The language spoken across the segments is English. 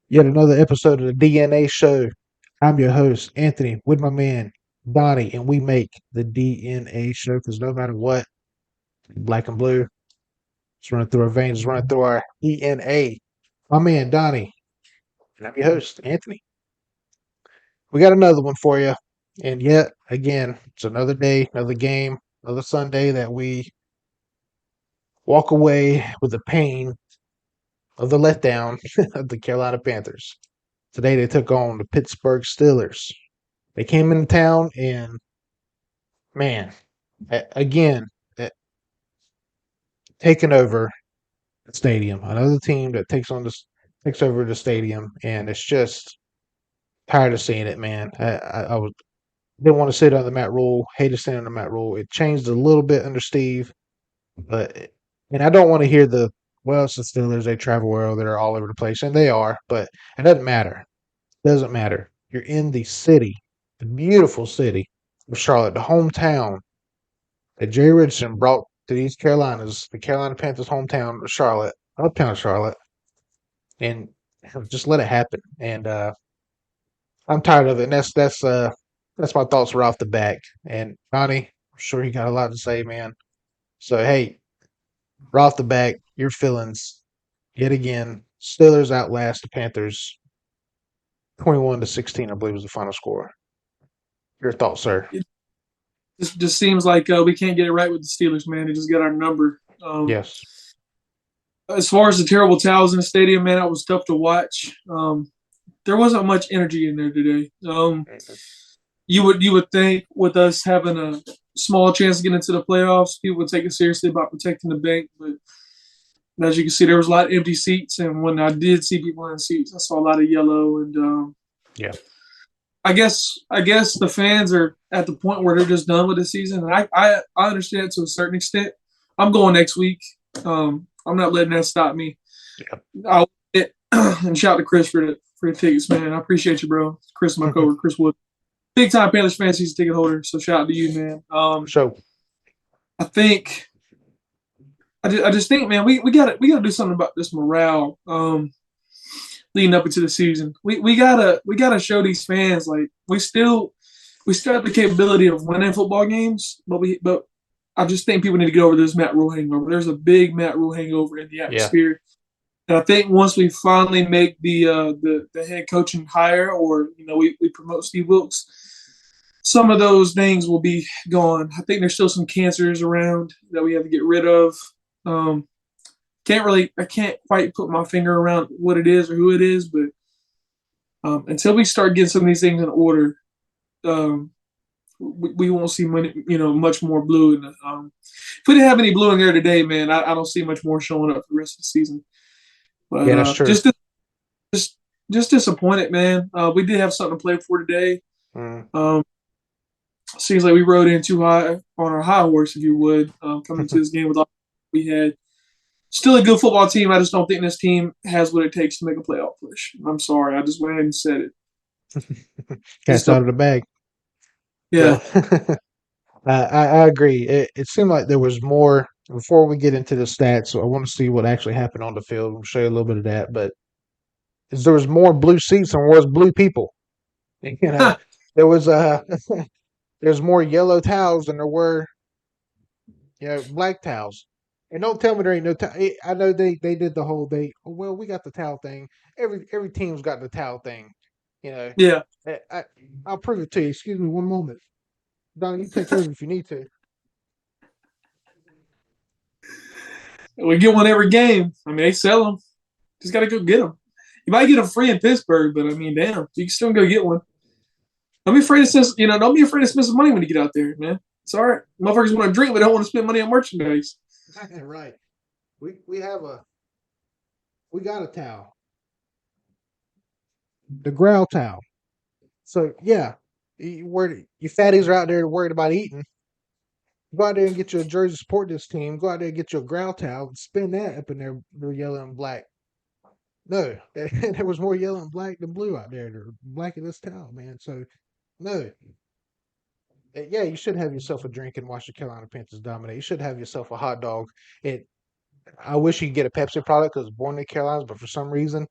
Yet another episode of the DNA Show. I'm your host, Anthony, with my man, Donnie, and we make the DNA Show because no matter what, black and blue, it's running through our veins, it's running through our DNA. My man, Donnie, and I'm your host, Anthony. We got another one for you. And yet, again, it's another day, another game, another Sunday that we walk away with the pain of the letdown of the Carolina Panthers. Today they took on the Pittsburgh Steelers. They came into town and, man, again, taking over the stadium. Another team that takes over the stadium, and it's just tired of seeing it, man. I didn't want to sit under Matt Rule. Hated sitting under Matt Rule. It changed a little bit under Steve, but and I don't want to hear well, it's the Steelers. They travel well. They're all over the place, and they are. But it doesn't matter. It doesn't matter. You're in the city, the beautiful city of Charlotte, the hometown that Jerry Richardson brought to these Carolinas, the Carolina Panthers' hometown of Charlotte, uptown Charlotte, and just let it happen. And I'm tired of it. And that's my thoughts right off the back. And Donnie, I'm sure you got a lot to say, man. So hey, right off the back, your feelings yet again. Steelers outlast the Panthers 21-16, I believe was the final score. Your thoughts, sir? It just seems like we can't get it right with the Steelers, man. They just got our number. Yes. As far as the terrible towels in the stadium, man, that was tough to watch. There wasn't much energy in there today. You would think with us having a small chance to get into the playoffs, people would take it seriously about protecting the bank. But as you can see, there was a lot of empty seats, and when I did see people in seats, I saw a lot of yellow. And Yeah. I guess the fans are at the point where they're just done with the season, and I understand it to a certain extent. I'm going next week. I'm not letting that stop me. Yeah. And shout out to Chris for the tickets, man. I appreciate you, bro. Chris, my coworker, Chris Wood, big time Panthers fan, season ticket holder. So shout out to you, man. So I think I just think, man, we gotta do something about this morale. Leading up into the season, we gotta show these fans like we still have the capability of winning football games, but I just think people need to get over this Matt Rule hangover. There's a big Matt Rule hangover in the atmosphere. And I think once we finally make the head coaching hire, or we promote Steve Wilkes, some of those things will be gone. I think there's still some cancers around that we have to get rid of. I can't quite put my finger around what it is or who it is, but until we start getting some of these things in order, we won't see much more blue. If we didn't have any blue in there today, man, I don't see much more showing up for the rest of the season. But yeah, that's true. Just disappointed, man. We did have something to play for today. Seems like we rode in too high on our high horse, if you would, coming to this game with all we had. Still a good football team. I just don't think this team has what it takes to make a playoff push. I'm sorry. I just went ahead and said it. Cat's out of the bag. Yeah. I agree. It seemed like there was more. Before we get into the stats, so I want to see what actually happened on the field. We'll show you a little bit of that. But there was more blue seats than there was blue people. There was there's more yellow towels than there were black towels. And don't tell me there ain't no towel. I know they did the whole day. Oh, well, we got the towel thing. Every team's got the towel thing. Yeah. I'll prove it to you. Excuse me one moment. Donnie, you take over if you need to. We get one every game. I mean, they sell them. Just got to go get them. You might get them free in Pittsburgh, but I mean, damn, you can still go get one. Don't be afraid to spend some money when you get out there, man. It's all right. Motherfuckers want to drink, but don't want to spend money on merchandise. Right. We got a towel. The growl towel. So yeah, you fatties are out there worried about eating. Go out there and get you a jersey, support this team. Go out there and get you a growl towel and spin that up in there, blue, yellow, and black. No, there was more yellow and black than blue out there. The black in this towel, man. So, no. Yeah, you should have yourself a drink and watch the Carolina Panthers dominate. You should have yourself a hot dog. It. I wish you could get a Pepsi product because born in the Carolinas, but for some reason,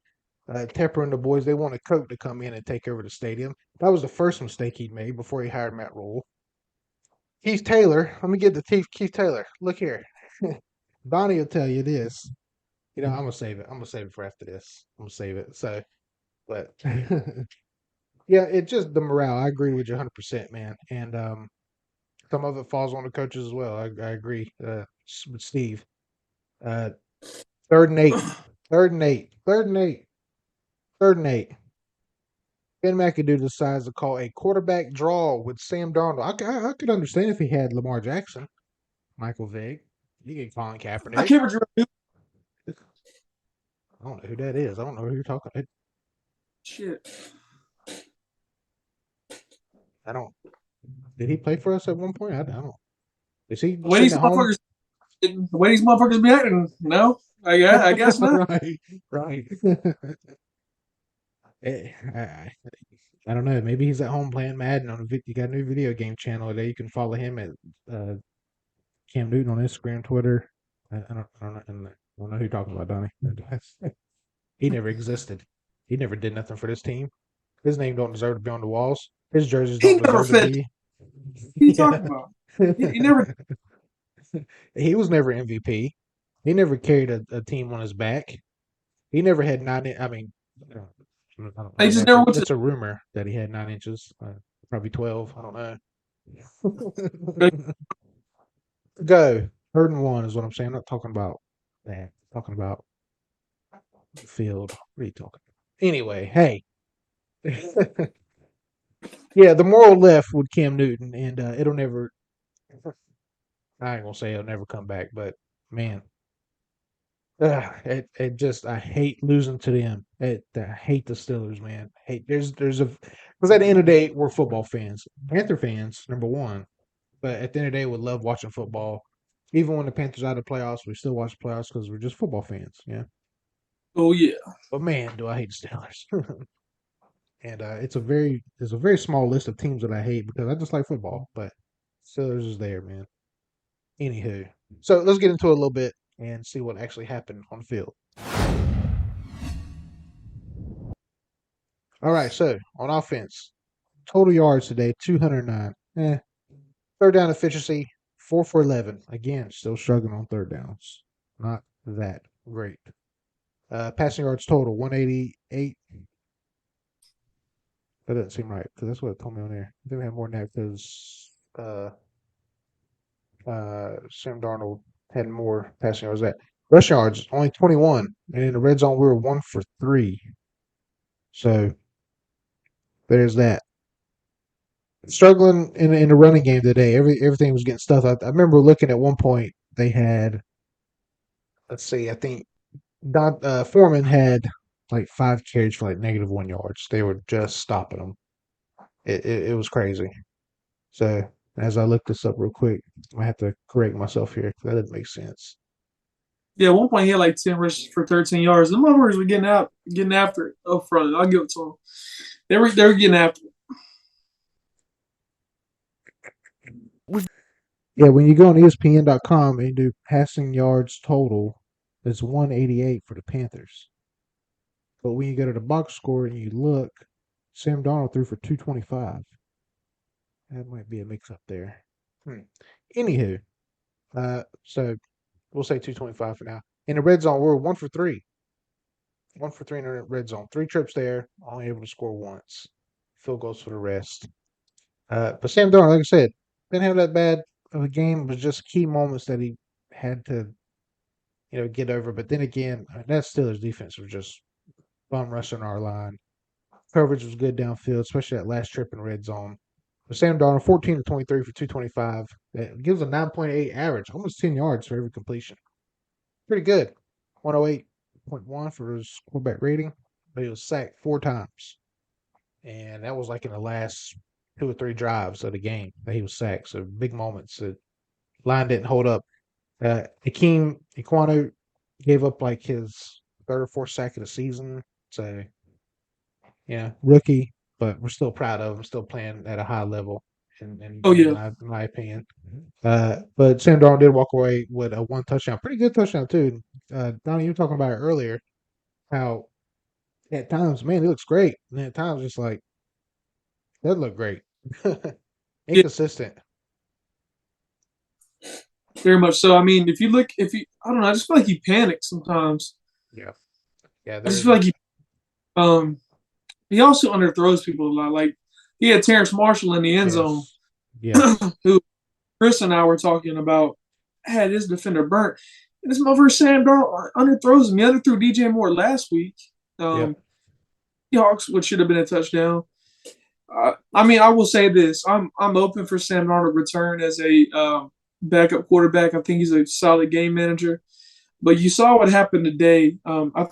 Tepper and the boys, they wanted Coke to come in and take over the stadium. That was the first mistake he made before he hired Matt Rule. Keith Taylor, let me get the Keith Taylor. Look here. Donnie will tell you this. I'm gonna save it. I'm gonna save it for after this. I'm gonna save it. So, but yeah, it just the morale. I agree with you 100%, man. And some of it falls on the coaches as well. I agree with Steve. Uh, third and eight. Third and eight. Third and eight. Third and eight. Ben McAdoo decides to call a quarterback draw with Sam Darnold. I could understand if he had Lamar Jackson, Michael Vick. You get Colin I Kaepernick. can't remember. I don't know who that is. I don't know who you're talking about. Shit. I don't. Did he play for us at one point? I don't. Is he The way sitting these at home? motherfuckers, the way these motherfuckers be acting, no, I guess not. Right, right. I don't know. Maybe he's at home playing Madden on a you got a new video game channel there. You can follow him at uh, Cam Newton on Instagram, Twitter. I don't know who you're talking about, Donnie. He never existed. He never did nothing for this team. His name don't deserve to be on the walls. His jerseys He don't never deserve to fit. be. What are you Yeah. talking about? He never. He was never MVP. He never carried a team on his back. He never had 9. I mean, I don't They know. just That's never a went to. that's a rumor that he had 9 inches. Probably 12. I don't The, know. Go. Third and one is what I'm saying. I'm not talking about that. I'm talking about the field. What are you talking about? Anyway, hey. Yeah, the moral left with Cam Newton, and it'll never. I ain't gonna say it'll never come back, but man, it just I hate losing to them. I hate the Steelers, man. Hate there's a because at the end of the day we're football fans, Panther fans, number one. But at the end of the day, we love watching football. Even when the Panthers are out of the playoffs, we still watch the playoffs because we're just football fans. Yeah. oh yeah. But man, do I hate the Steelers. And it's a very small list of teams that I hate because I just like football. But Steelers is there, man. Anywho, so let's get into it a little bit and see what actually happened on the field. All right, so on offense, total yards today 209. Third down efficiency 4 for 11. Again, still struggling on third downs. Not that great. Passing yards total 188. That doesn't seem right because that's what it told me on there. I think we have more than that because Sam Darnold had more passing yards. That rush yards only 21, and in the red zone we were 1 for 3. So there's that. Struggling in the running game today. Everything was getting stuffed. I remember looking at one point they had. Let's see. I think Foreman had like 5 carries for like -1 yards. They were just stopping them. It was crazy. So as I look this up real quick, I have to correct myself here. That doesn't make sense. Yeah, at one point he had like 10 rushes for 13 yards. The motherfuckers were getting after it up front. I'll give it to them. They were getting after it. Yeah, when you go on ESPN.com and you do passing yards total, it's 188 for the Panthers. But when you go to the box score and you look, Sam Darnold threw for 225. That might be a mix up there. Anywho, so we'll say 225 for now. In the red zone, we're 1 for 3. 1 for 3 in the red zone. 3 trips there, only able to score once. Field goals for the rest. But Sam Darnold, like I said, didn't have that bad of a game. It was just key moments that he had to, get over. But then again, that Steelers defense was just bum rushing our line. Coverage was good downfield, especially that last trip in red zone. But Sam Darnold, 14 to 23 for 225. That gives a 9.8 average, almost 10 yards for every completion. Pretty good. 108.1 for his quarterback rating. But he was sacked 4 times. And that was like in the last 2 or 3 drives of the game that he was sacked. So big moments. line didn't hold up. Akeem Iquano gave up like his third or fourth sack of the season. So yeah, rookie, but we're still proud of him. Still playing at a high level, Oh yeah, in my opinion. But Sam Darnold did walk away with a one touchdown, pretty good touchdown too. Donnie, you were talking about it earlier. How at times, man, he looks great, and at times it's like doesn't look great. yeah, Inconsistent. very much so. I mean, I don't know, I just feel like he panics sometimes. Yeah, yeah. I just feel like um, he also underthrows people a lot. Like he had Terrence Marshall in the end zone, Yes, yes, who Chris and I were talking about. Had his defender burnt, and this motherfucker Sam Darnold underthrows him. He underthrew DJ Moore last week. yep, Um, Seahawks, which should have been a touchdown. I mean, I will say this: I'm open for Sam Darnold to return as a backup quarterback. I think he's a solid game manager. But you saw what happened today. I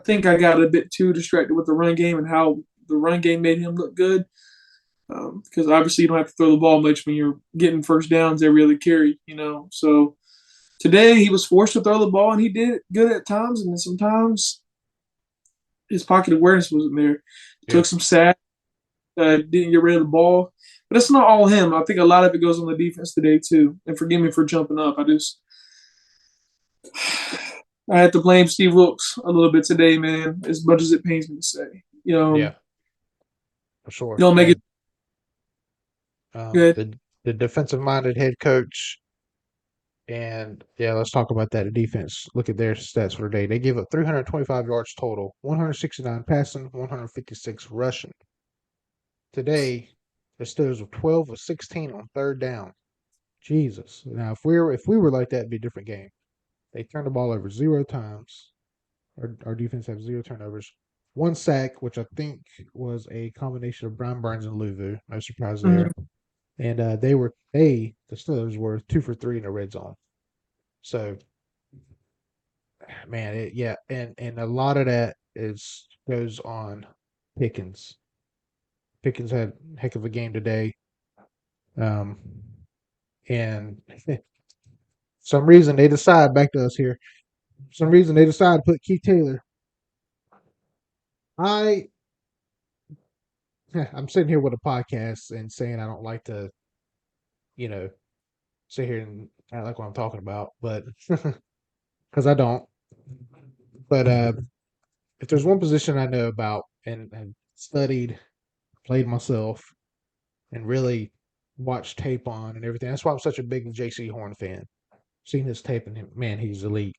think I got a bit too distracted with the run game and how the run game made him look good. Because obviously you don't have to throw the ball much when you're getting first downs every other carry. So today he was forced to throw the ball and he did it good at times, and then sometimes his pocket awareness wasn't there. yeah, Took some sacks, didn't get rid of the ball. But it's not all him. I think a lot of it goes on the defense today too. And forgive me for jumping up. I had to blame Steve Wilkes a little bit today, man. As much as it pains me to say, yeah, for you sure. don't make it And good. the defensive minded head coach. And yeah, let's talk about that defense. Look at their stats for the day. They gave up 325 yards total, 169 passing, 156 rushing. Today, the Steelers were 12 of 16 on third down. Jesus. Now, if we were like that, it'd be a different game. They turned the ball over 0 times. Our defense had 0 turnovers. One sack, which I think was a combination of Brian Burns and Luvu. No surprise Mhm. there. And the Steelers were 2 for 3 in the red zone. So man, yeah, and a lot of that is goes on Pickens. Pickens had a heck of a game today. Um, and some reason they decide back to us here. For some reason they decide to put Keith Taylor. I I'm sitting here with a podcast and saying I don't like to, you know, sit here and act like what I'm talking about, but because I don't. But if there's one position I know about and studied, played myself, and really watched tape on and everything. That's why I'm such a big JC Horn fan. Seeing his tape and him, man, he's elite.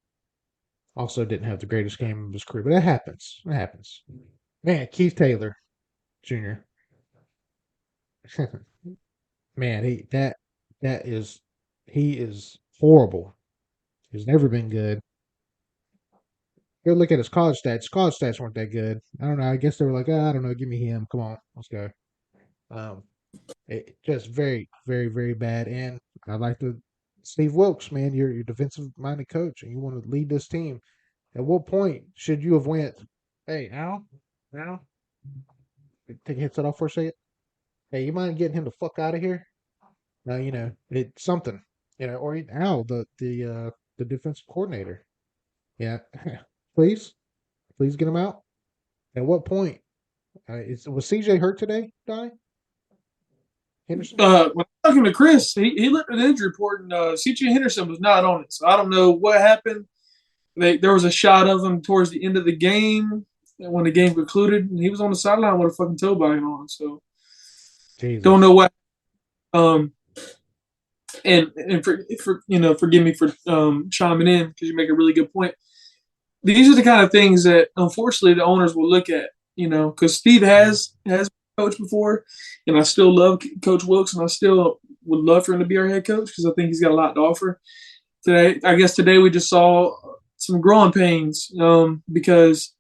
Also, didn't have the greatest game of his career, but that happens. It happens. Man, Keith Taylor Jr. man, that is he is horrible. He's never been good. Go look at his college stats. College stats weren't that good. I don't know. I guess they were like, I don't know. Give me him. Come on, let's go. Um, just very, very, very bad. And I like the Steve Wilkes, man. You're defensive minded coach, and you want to lead this team. At what point should you have went? Hey, Al, take a headset off for a second. Hey, you mind getting him the fuck out of here? Now it's something. Or Al, the defensive coordinator. Yeah, please, please get him out. At what point? Was CJ hurt today, Donnie Henderson? When I'm talking to Chris, he looked at the injury report, and C.J. Henderson was not on it. So I don't know what happened. There was a shot of him towards the end of the game when the game concluded, and he was on the sideline with a fucking toe bind on. So don't know Jesus. what. Um, and for forgive me for chiming in because you make a really good point. These are the kind of things that unfortunately the owners will look at. Because Steve Mhm. has coached before, and I still love Coach Wilkes, and I still would love for him to be our head coach because I think he's got a lot to offer. Today we just saw some growing pains because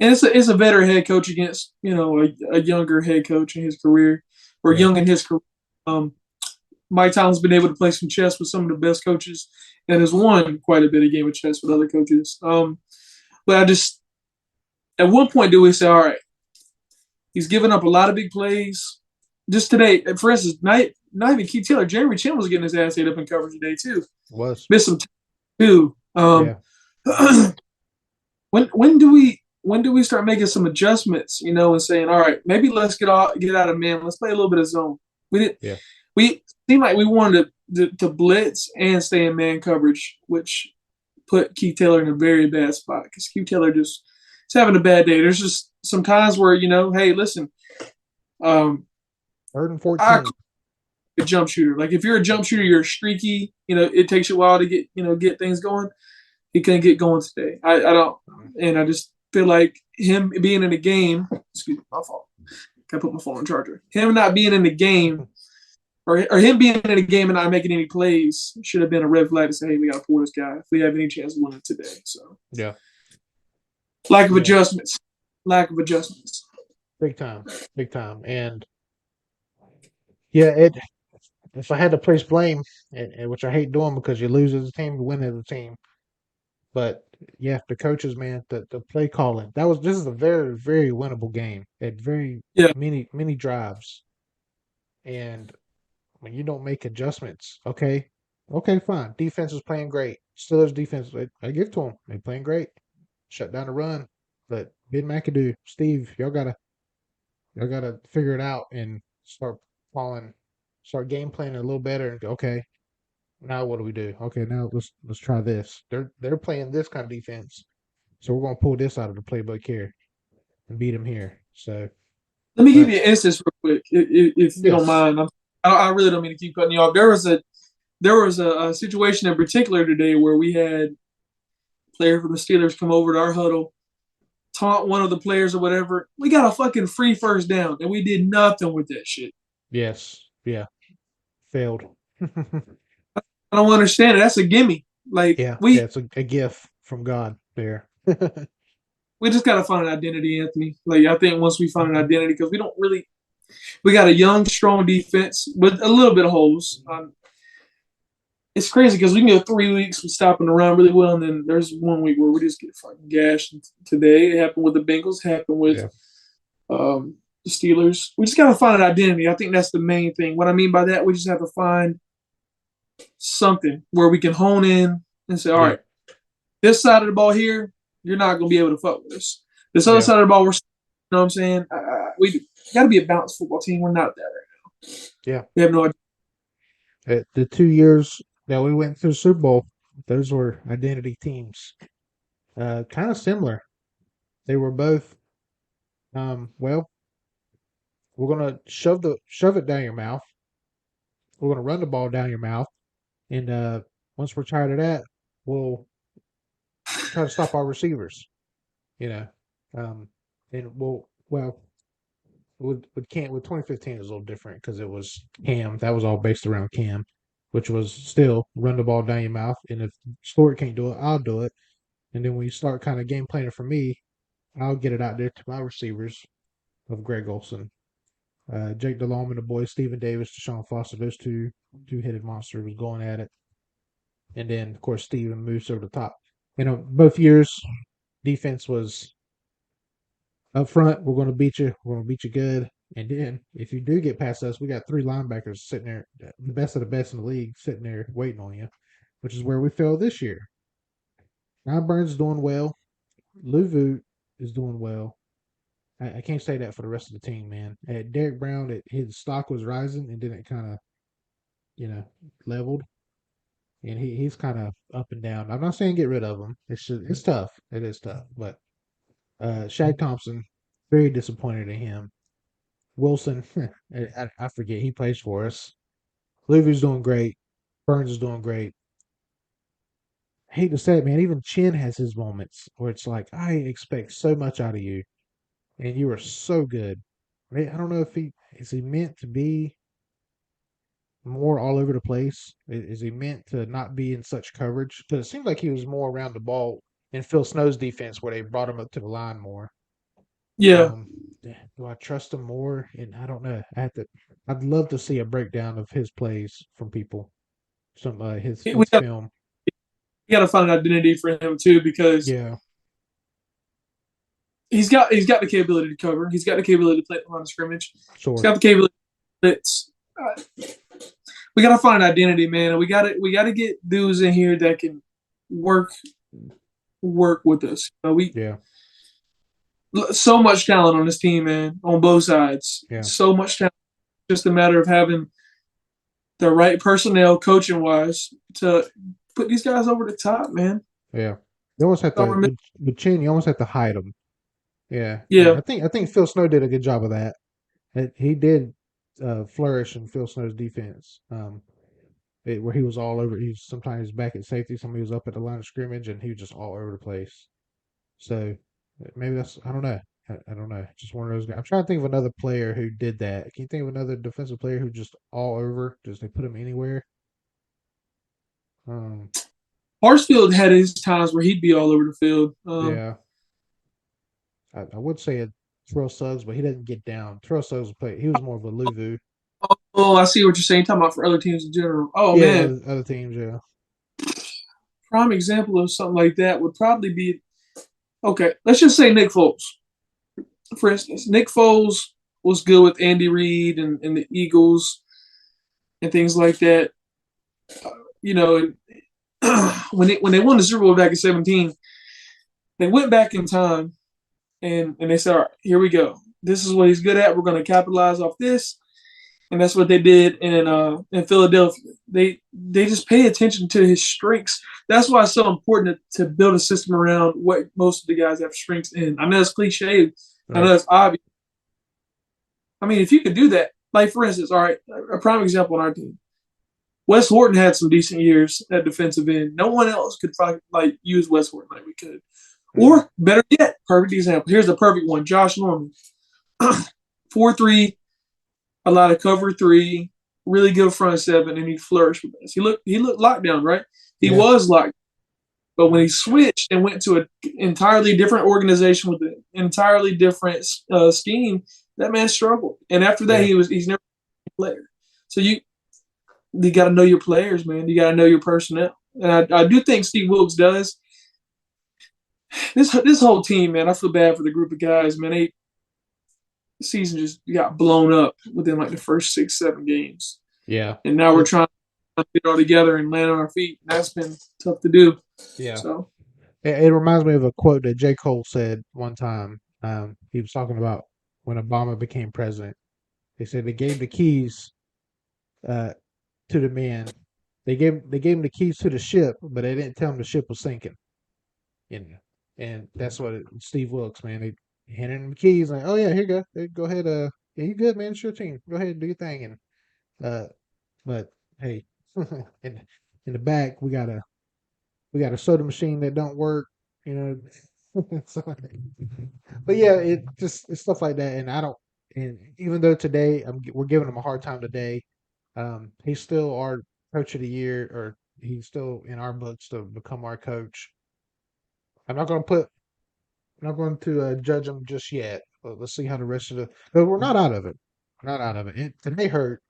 and it's a veteran head coach against a younger head coach in his career or Yeah. young in his career. Um, Mike Tomlin's been able to play some chess with some of the best coaches and has won quite a bit of game of chess with other coaches. But at one point do we say, all right, he's given up a lot of big plays. just today, for instance, not even Keith Taylor, Jeremy Chin was getting his ass ate up in coverage today too. Was. Missed some time too. Yeah. When do we start making some adjustments, and saying, all right, maybe let's get out of man, let's play a little bit of zone. We did Yeah. we seemed like we wanted to blitz and stay in man coverage, which put Keith Taylor in a very bad spot because Keith Taylor just is having a bad day. There's just some times where, hey, listen, um, 3rd and I 14. a jump shooter. Like if you're a jump shooter, you're streaky. It takes you a while to get things going. He couldn't get going today. I don't, and I just feel like him being in the game. Excuse me, my fault. Gotta put my phone on charger. Him not being in the game, or him being in the game and not making any plays, should have been a red flag to say, hey, we gotta pull this guy if we have any chance of winning today. So Yeah. lack of Yeah. adjustments. Lack of adjustments. Big time. Big time. And yeah, if I had to place blame, which I hate doing because you lose as a team, you win as a team. But yeah, the coaches, man, the play calling. This is a very, very winnable game. At very Yeah. many drives. And when you don't make adjustments, okay, fine. Defense is playing great. Steelers defense, I give to them. They're playing great. Shut down the run. But Ben McAdoo, Steve, y'all gotta figure it out and start game planning a little better. And okay, now what do we do? Okay, now let's try this. They're playing this kind of defense, so we're gonna pull this out of the playbook here and beat them here. So, Let me give but you an instance real quick, if you don't yes, mind. I really don't mean to keep cutting you off. There was a situation in particular today where we had a player from the Steelers come over to our huddle, taunt one of the players or whatever. We got a fucking free first down, and we did nothing with that shit. yes, yeah, failed. I don't understand it. That's a gimme. Like Yeah, it's a gift from God there. we just gotta find an identity, Anthony. Like I think once we find an identity, because we got a young, strong defense with a little bit of holes. It's crazy because we can go 3 weeks with stopping the run really well, and then there's 1 week where we just get fucking gashed. Today it happened with the Bengals, happened with Yeah, the Steelers. We just gotta find an identity. I think that's the main thing. What I mean by that, we just have to find something where we can hone in and say, all yeah, right, this side of the ball here, you're not gonna be able to fuck with us. This other yeah, side of the ball, you know what I'm saying? We got to be a balanced football team. We're not that right now. yeah. We have no idea. The 2 years that we went through the Super Bowl, those were identity teams. Kind of similar. They were both. Well, we're gonna shove it down your mouth. We're gonna run the ball down your mouth, and once we're tired of that, we'll try to stop our receivers. You know, um, and with 2015 it was a little different because it was Cam. That was all based around Cam, which was still run the ball down your mouth. And if Stewart can't do it, I'll do it. And then when you start kind of game planning for me, I'll get it out there to my receivers of Greg Olson, Jake Delhomme, and the boys Stephen Davis, Deshaun Foster. Those two-headed monster was going at it. And then of course Steven moves over the top. Both years defense was up front. We're going to beat you. We're going to beat you good. And then if you do get past us, we got 3 linebackers sitting there, the best of the best in the league, sitting there waiting on you, which is where we fell this year. Now Burns is doing well. Luvu is doing well. I can't say that for the rest of the team, man. At Derek Brown, his stock was rising, and then it kind of, you know, leveled. And he's kind of up and down. I'm not saying get rid of him. It's tough. It is tough. But Shaq Thompson, very disappointed in him. Wilson, I forget he plays for us. Luvu's doing great. Burns is doing great. I hate to say it, man. Even Chin has his moments where it's like I expect so much out of you, and you are so good. I don't know if he meant to be more all over the place. Is he meant to not be in such coverage? Because it seems like he was more around the ball in Phil Snow's defense, where they brought him up to the line more. Yeah, Um, do I trust him more? And I don't know. I'd love to see a breakdown of his plays from people. Some we his got film. we got to find an identity for him too because Yeah, he's got the capability to cover. He's got the capability to play at the line of scrimmage. He's sure. got the capability. It's we gotta find identity, man. And we gotta get dudes in here that can work work with us. We Yeah, so much talent on this team, man, on both sides. yeah, So much talent. Just a matter of having the right personnel, coaching wise, to put these guys over the top, man. yeah. You almost have to Don't with Chin. You almost have to hide them. Yeah, and Yeah, I think Phil Snow did a good job of that. He did flourish in Phil Snow's defense. Where he was all over. He was sometimes back at safety, somebody was up at the line of scrimmage, and he was just all over the place. So maybe that's I don't know. I don't know. Just one of those guys. I'm trying to think of another player who did that. Can you think of another defensive player who just all over? Just they put him anywhere? Um, Harsfield had his times where he'd be all over the field. yeah, I would say it. Terrell Suggs, but he doesn't get down. Terrell Suggs play. He was more of a Luvu. Oh, I see what you're saying. You're talking about for other teams in general. Oh Yeah, man, other teams. Yeah, prime example of something like that would probably be okay. Let's just say Nick Foles, for instance. Nick Foles was good with Andy Reid and the Eagles and things like that. You know, when they won the Super Bowl back in 17, they went back in time and they said, all right, here we go. This is what he's good at. We're going to capitalize off this, and that's what they did in Philadelphia. They just pay attention to his strengths. That's why it's so important to build a system around what most of the guys have strengths in. I know it's cliche. I right. know it's obvious. I mean, if you could do that, like for instance, all right, a prime example on our team. Wes Horton had some decent years at defensive end. No one else could like use Wes Horton like we could. Mm, Or better yet, perfect example. Here's the perfect one: Josh Norman, 4-3, a lot of cover three, really good front seven, and he flourished with us. He looked locked down, right? He yeah, was locked, but when he switched and went to an entirely different organization with an entirely different scheme, that man struggled. And after that, yeah, he's never a player. So you got to know your players, man. You got to know your personnel, and I do think Steve Wilkes does. This whole team, man, I feel bad for the group of guys, man. The season just got blown up within like the first 6, 7 games, yeah. and now we're It, trying to get it all together and land on our feet. And that's been tough to do. yeah. So It reminds me of a quote that J. Cole said one time. He was talking about when Obama became president. He said they gave the keys uh, to the men. They gave him the keys to the ship, but they didn't tell him the ship was sinking. You know, and that's what Steve Wilkes, man. They handed him the keys, like, oh yeah, here you go. Hey, go ahead. Yeah, you good, man. It's your team. Go ahead and do your thing. And uh, but hey, in in the back we got a soda machine that don't work. You know, so, but yeah, it's stuff like that. And I don't. And even though today we're giving him a hard time today, he's still our coach of the year, or he's still in our books to become our coach. I'm not going to put. I'm not going to judge him just yet. But let's see how the rest of the. But we're not out of it. We're not out of it. Today hurt,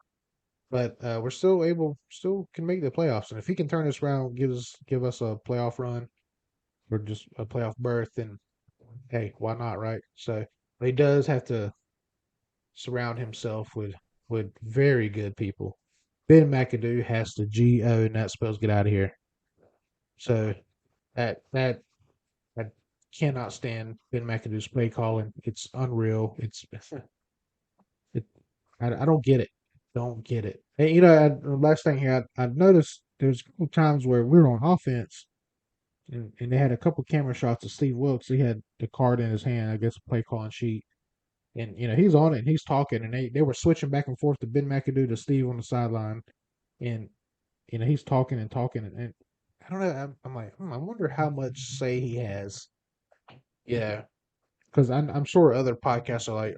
but we're still able. Still can make the playoffs. And if he can turn this around, give us a playoff run or just a playoff berth, then hey, why not, right? So he does have to surround himself with very good people. Ben McAdoo has to GO, and that spells get out of here. So that I cannot stand Ben McAdoo's play calling. It's unreal. It, I don't get it. Don't get it. And the last thing here, I've noticed there's a couple times where we were on offense, and they had a couple camera shots of Steve Wilkes. He had the card in his hand, I guess, a play calling sheet, and he's on it and he's talking, and they were switching back and forth to Ben McAdoo to Steve on the sideline, and he's talking and talking, and I don't know. I'm like, I wonder how much say he has. Yeah, because I'm sure other podcasts are like,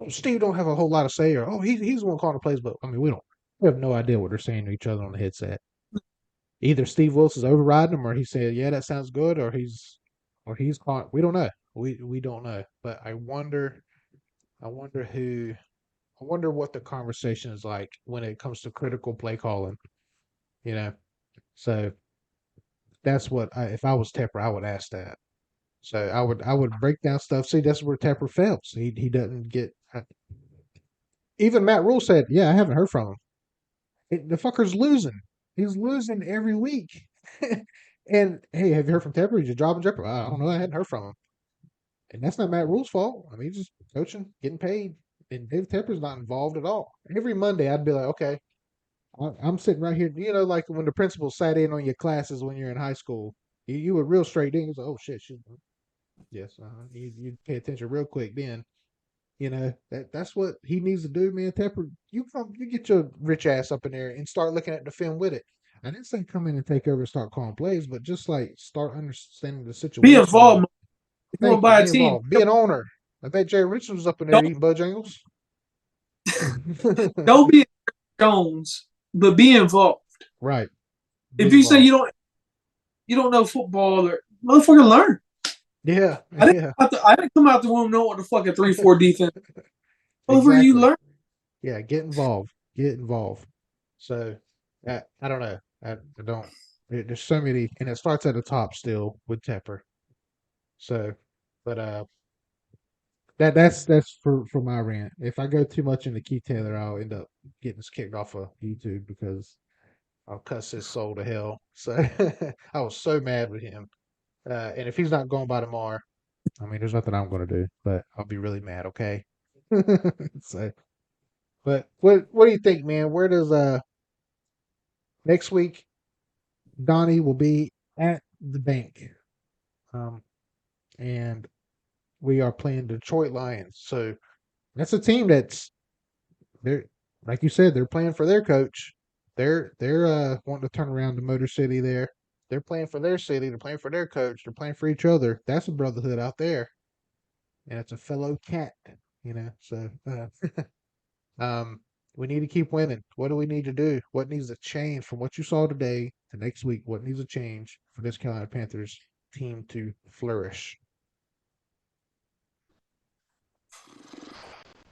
oh, Steve don't have a whole lot of say, or oh, he's the one calling the plays, but I mean, we have no idea what they're saying to each other on the headset. Either Steve Wilson's overriding him, or he said, yeah, that sounds good, or he's calling. We don't know. We don't know. But I wonder who. I wonder what the conversation is like when it comes to critical play calling. You know, so that's what if I was Tepper, I would ask that. So I would break down stuff. See, that's where Tepper fails. He doesn't get even Matt Rule said, "Yeah, I haven't heard from him. The fucker's losing. He's losing every week." And hey, have you heard from Tepper? He's a job in jeopardy. I don't know. I hadn't heard from him, and that's not Matt Rule's fault. I mean, he's just coaching, getting paid, and Dave Tepper's not involved at all. Every Monday, I'd be like, okay, I'm sitting right here. You know, like when the principal sat in on your classes when you're in high school, you were real straight in. He's like, oh shit, yes, you pay attention real quick then. You know that's what he needs to do, man. Tepper, you get your rich ass up in there and start looking at the film with it. I didn't say come in and take over and start calling plays, but just like start understanding the Be situation. involved. If you want Thank to you. buy a Be team, involved. Be an owner. I bet Jay Richards was up in there don't eating Bojangles. don't be Jones, but be involved. Right. Be If you say involved. you don't know football, or motherfucker, learn. Yeah. I Yeah. I didn't come out the room knowing what the fucking 3-4 defense. Motherfucker, you Exactly. learn. Yeah. Get involved. Get involved. So I don't know. I don't. There's so many, and it starts at the top still with Tepper. So, but that's for my rant. If I go too much into Keith Taylor, I'll end up getting us kicked off of YouTube because I'll cuss his soul to hell. So I was so mad with him. And if he's not going by tomorrow, I mean, there's nothing I'm going to do, but I'll be really mad. Okay. So, but what do you think, man? Where does next week Donnie will be at the bank, um, and we are playing Detroit Lions. So that's a team that's they're like you said, they're playing for their coach. They're wanting to turn around the Motor City there. They're playing for their city. They're playing for their coach. They're playing for each other. That's a brotherhood out there, and it's a fellow cat. You know, so um, we need to keep winning. What do we need to do? What needs to change from what you saw today to next week? What needs to change for this Carolina Panthers team to flourish?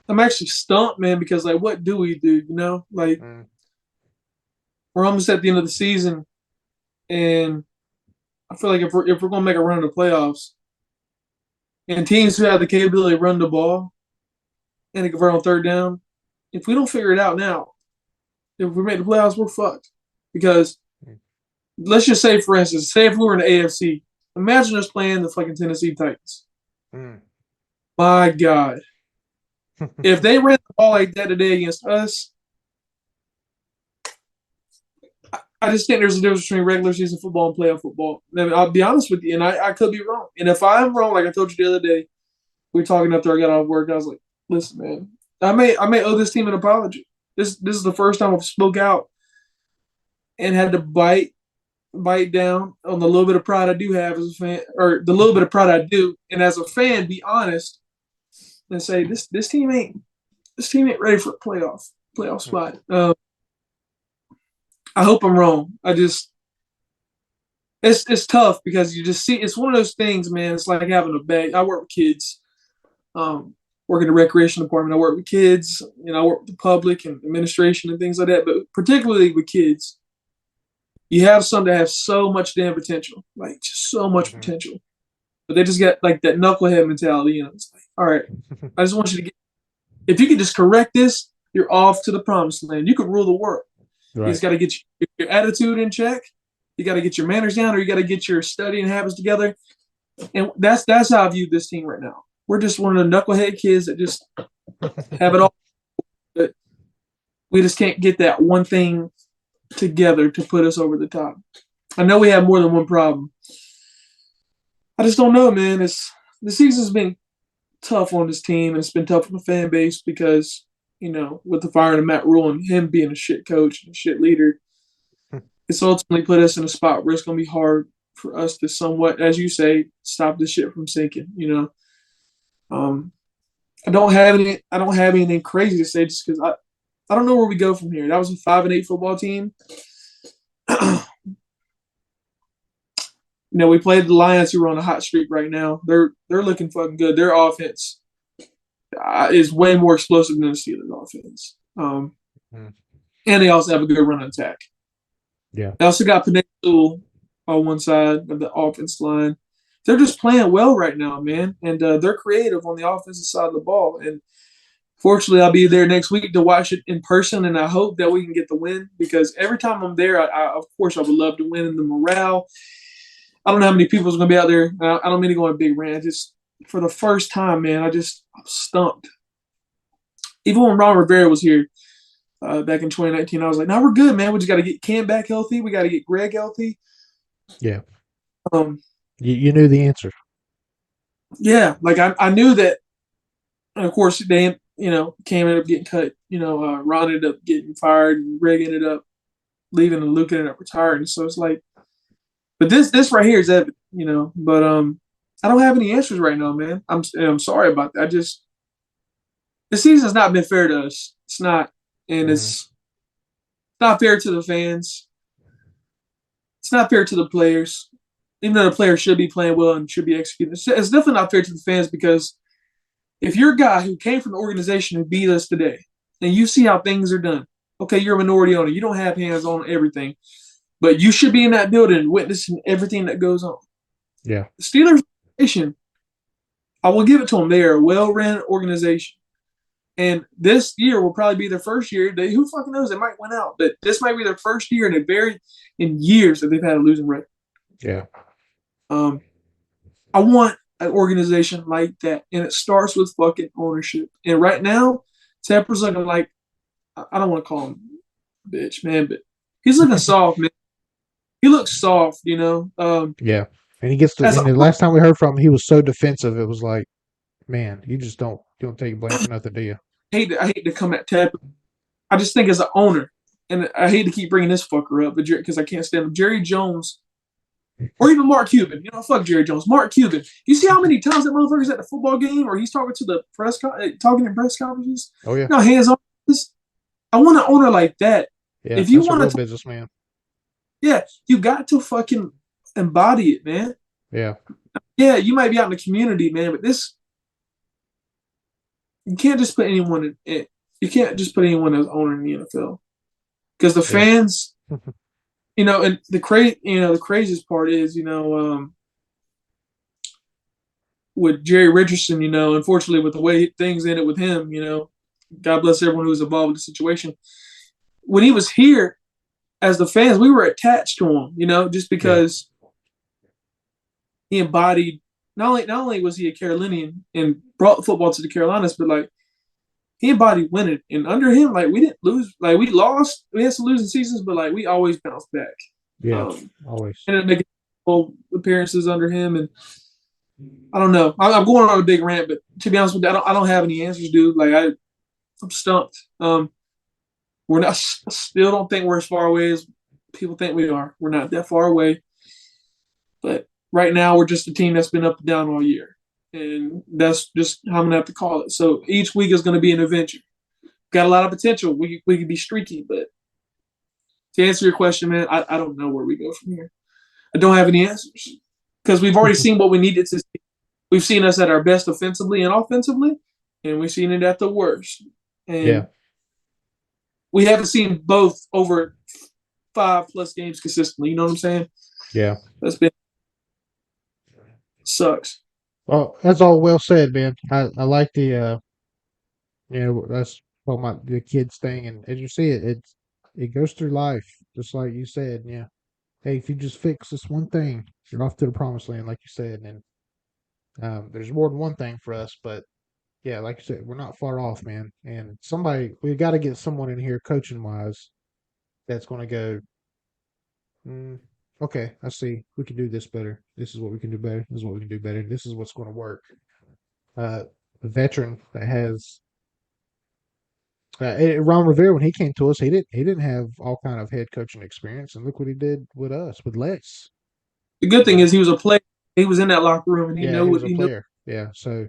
I'm actually stumped, man, because like, what do we do? Like Mm, we're almost at the end of the season, and I feel like if we're gonna make a run of the playoffs, and teams who have the capability to run the ball and to convert on third down, if we don't figure it out now, if we make the playoffs, we're fucked. Because mm, let's just say, for instance, say if we were in the AFC, imagine us playing the fucking Tennessee Titans. mm. My God, if they ran the ball like that today against us, I just think there's a difference between regular season football and playoff football. I mean, I'll be honest with you, and I could be wrong. And if I'm wrong, like I told you the other day, we were talking after I got off work. I was like, listen, man, I may owe this team an apology. This is the first time I've spoke out and had to bite down on the little bit of pride I do have as a fan, or the little bit of pride I do, and as a fan, be honest and say this team ain't ready for a playoff spot. I hope I'm wrong. It's tough because you just see it's one of those things, man. It's like having a bag. I work with kids, work in the recreation department. I work with kids, I work with the public and administration and things like that. But particularly with kids, you have some that have so much damn potential, like just so much Mhm. potential, but they just got like that knucklehead mentality. It's like, all right, I just want you to get. If you could just correct this, you're off to the promised land. You could rule the world. You Right. just got to get your attitude in check. You got to get your manners down, or you got to get your studying habits together. And that's how I view this team right now. We're just one of the knucklehead kids that just have it all, but we just can't get that one thing together to put us over the top. I know we have more than one problem. I just don't know, man. The season's been tough on this team, and it's been tough on the fan base because with the firing of Matt Rule and him being a shit coach and a shit leader, it's ultimately put us in a spot where it's going to be hard for us to somewhat, as you say, stop this shit from sinking. Um, I don't have anything crazy to say just because I don't know where we go from here. That was a 5-8 football team. We played the Lions, who are on a hot streak right now. They're looking fucking good. Their offense is way more explosive than the Steelers' offense. Mm. And they also have a good run attack. Yeah. They also got Peninsula on one side of the offense line. They're just playing well right now, man, and they're creative on the offensive side of the ball. And Fortunately, I'll be there next week to watch it in person, and I hope that we can get the win because every time I'm there, of course I would love to win. And the morale, I don't know how many people's going to be out there. I don't mean to go on a big rant. Just for the first time, man, I'm stumped. Even when Ron Rivera was here back in 2019, I was like, "No, we're good, man. We just got to get Cam back healthy. We got to get Greg healthy." Yeah. Um, You knew the answer. yeah, like I knew that. And of course, they Cam ended up getting cut. Ron ended up getting fired, and Greg ended up leaving, and Luke ended up retiring. So it's like, but this right here is evident, But I don't have any answers right now, man. I'm sorry about that. I just the season's not been fair to us. It's not, and Hmm. it's not fair to the fans. It's not fair to the players, even though the players should be playing well and should be executing. It's definitely not fair to the fans because if you're a guy who came from the organization who beat us today, and you see how things are done, okay, you're a minority owner. You don't have hands on everything, but you should be in that building witnessing everything that goes on. Yeah. The Steelers organization, I will give it to them. They are a well-ran organization. And this year will probably be their first year. Who fucking knows? They might win out, but this might be their first year in years that they've had a losing record. Yeah. Um, I want an organization like that, and it starts with fucking ownership. And right now, Tepper's looking like I don't want to call him a bitch, man, but he's looking soft, man. He looks soft, Yeah. And he gets to, As and a, the last time we heard from him, he was so defensive. It was like, man, you don't take blame for nothing, do you? I hate to come at Tepper. I just think as an owner, and I hate to keep bringing this fucker up, but because I can't stand him, Jerry Jones or even Mark Cuban. Fuck Jerry Jones. Mark Cuban. You see how many times that motherfucker's at the football game or he's talking to the talking in press conferences? Oh yeah. Hands on. I want an owner like that. Yeah. If you That's a real want to, businessman. yeah, you got to fucking embody it, man. Yeah. Yeah, you might be out in the community, man, but you can't just put anyone in it. You can't just put anyone as owner in the NFL because the Yeah. fans, and the craziest part is, with Jerry Richardson, unfortunately with the way things ended with him, God bless everyone who was involved with the situation. When he was here, as the fans, we were attached to him, just Yeah. because he embodied not only was he a Carolinian and brought football to the Carolinas, but like he embodied winning. And under him, like we didn't lose, like we lost, we had some losing seasons, but like we always bounced back. Yeah. Um, Always. ended up making appearances under him, and I don't know. I'm going on a big rant, but to be honest with you, I don't have any answers, dude. Like I'm stumped. We're not. I still don't think we're as far away as people think we are. We're not that far away, but right now we're just a team that's been up and down all year, and that's just how I'm gonna have to call it. So each week is gonna be an adventure. Got a lot of potential. We could be streaky, but to answer your question, man, I don't know where we go from here. I don't have any answers because we've already seen what we needed to see. We've seen us at our best offensively and offensively, and we've seen it at the worst. Yeah. And we haven't seen both over 5+ games consistently. You know what I'm saying? Yeah. That's been sucks. Well, that's all well said, man. I like that's what the kids thing, and as you see it goes through life, just like you said. Yeah. Hey, if you just fix this one thing, you're off to the promised land, like you said. And there's more than one thing for us, but yeah, like you said, we're not far off, man. And we got to get someone in here coaching wise that's going to go, mm, okay, I see. We can do this better. This is what we can do better. This is what we can do better. This is what's going to work. A veteran that has Ron Rivera, when he came to us, he didn't have all kind of head coaching experience, and look what he did with us with Les. The good You thing know, is he was a player. He was in that locker room and he yeah, knew he what was a he knew. player. Yeah, so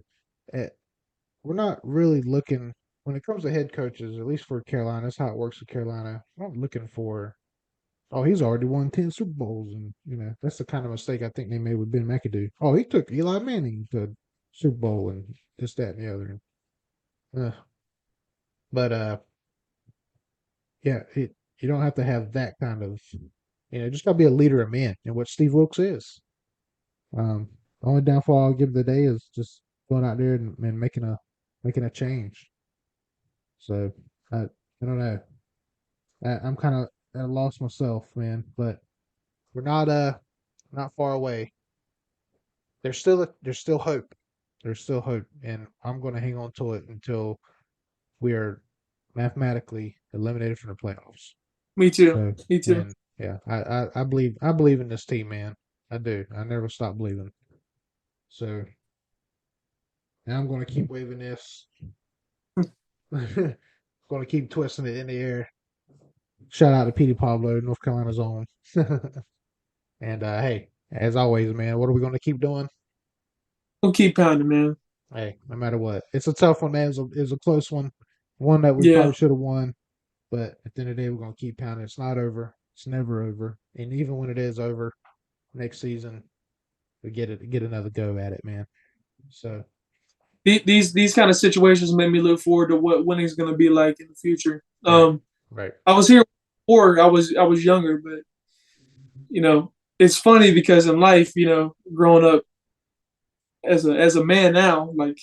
uh, we're not really looking when it comes to head coaches, at least for Carolina. That's how it works with Carolina. I'm not looking for. Oh, he's already won 10 Super Bowls, and that's the kind of mistake I think they made with Ben McAdoo. Oh, he took Eli Manning to Super Bowl and this, that, and the other. But yeah, you don't have to have that kind of, just gotta be a leader of men, and what Steve Wilkes is. The only downfall I'll give the day is just going out there and making a change. So I don't know. I'm kind of at a loss myself, man. But we're not far away. There's still hope. There's still hope, and I'm going to hang on to it until we are mathematically eliminated from the playoffs. Me too. So, Me too. and yeah, I believe in this team, man. I do. I never stop believing. So now I'm going to keep waving this. Going to keep twisting it in the air. Shout out to Petey Pablo, North Carolina's own. And hey, as always, man, what are we going to keep doing? We'll keep pounding, man. Hey, no matter what, it's a tough one, man. It's a close one that we Yeah. probably should have won. But at the end of the day, we're gonna keep pounding. It's not over. It's never over. And even when it is over next season, we get another go at it, man. So These kind of situations make me look forward to what winning is going to be like in the future. right, right, I was here before. I was younger, but it's funny because in life, growing up as a man now, like,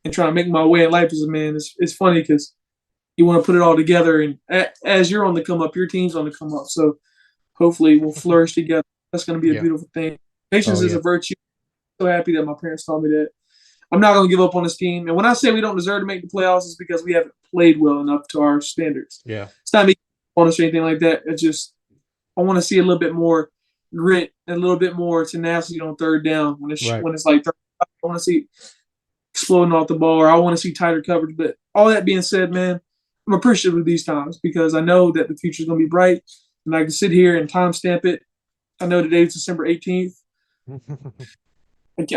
and trying to make my way in life as a man, it's funny because you want to put it all together, and as you're on the come up, your team's on the come up. So hopefully, we'll flourish together. That's going to be a yeah, beautiful thing. oh Patience is yeah, a virtue. So happy that my parents taught me that. I'm not going to give up on this team. And when I say we don't deserve to make the playoffs, it's because we haven't played well enough to our standards. yeah, It's not me on us or anything like that. It's just I want to see a little bit more grit and a little bit more tenacity on third down right, when it's like third. I want to see exploding off the ball, or I want to see tighter coverage. But all that being said, man, I'm appreciative of these times because I know that the future is going to be bright, and I can sit here and timestamp it. I know today's December 18th.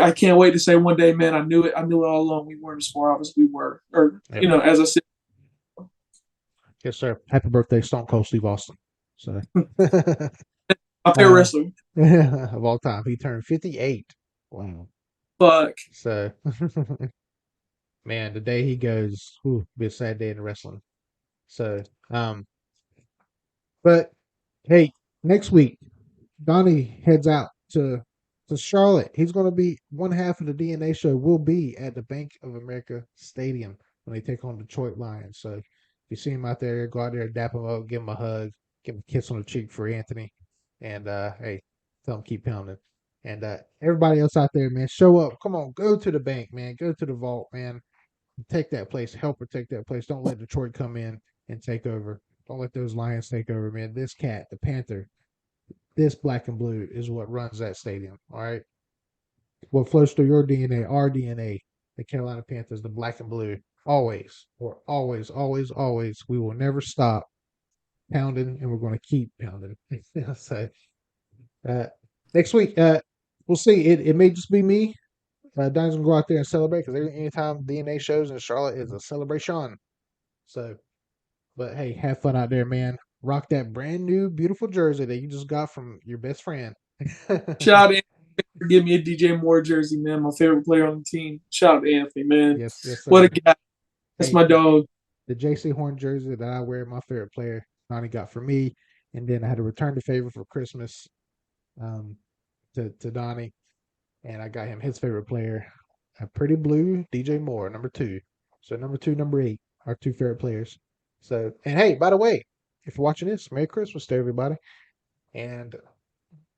I can't wait to say one day, man, I knew it. I knew it all along. We weren't as far out as we were. Or, yep, as I said, yes, sir. Happy birthday, Stone Cold Steve Austin. So, my favorite uh, wrestler. of all time, he turned 58. Wow. Fuck. So, man, the day he goes, be a sad day in wrestling. So, but hey, next week Donnie heads out to Charlotte. He's going to be one half of the DNA show. Will be at the Bank of America Stadium when they take on Detroit Lions. So if you see him out there, go out there, dap him up, give him a hug, give him a kiss on the cheek for Anthony, and hey, tell him keep pounding. And everybody else out there, man, show up. Come on, go to the bank, man. Go to the vault, man. Take that place. Help protect that place. Don't let Detroit come in and take over. Don't let those Lions take over, man. This cat, the Panther, this black and blue is what runs that stadium. All right. What flows through your DNA, our DNA, the Carolina Panthers, the black and blue. Always, or always, always, always. We will never stop pounding, and we're going to keep pounding. So uh, next week, we'll see. It may just be me. Donnie's gonna go out there and celebrate because anytime DNA shows in Charlotte is a celebration. So, but hey, have fun out there, man. Rock that brand new, beautiful jersey that you just got from your best friend. Shout out to Anthony for giving me a DJ Moore jersey, man. My favorite player on the team. Shout out to Anthony, man. Yes, yes, What a sir. guy. That's Hey, my dog. the JC Horn jersey that I wear, my favorite player, Donnie got for me, and then I had to return the favor for Christmas um, to Donnie, and I got him his favorite player, a pretty blue DJ Moore, number two. So number two, number eight, our two favorite players. So, and hey, by the way, if you're watching this, Merry Christmas to everybody, and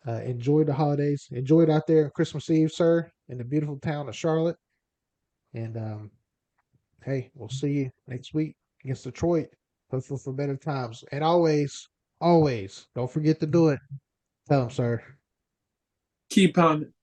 enjoy the holidays. Enjoy it out there on Christmas Eve, sir, in the beautiful town of Charlotte. And hey, we'll see you next week against Detroit. Hopefully for better times. And always, always, don't forget to do it. Tell them, sir. Keep pounding.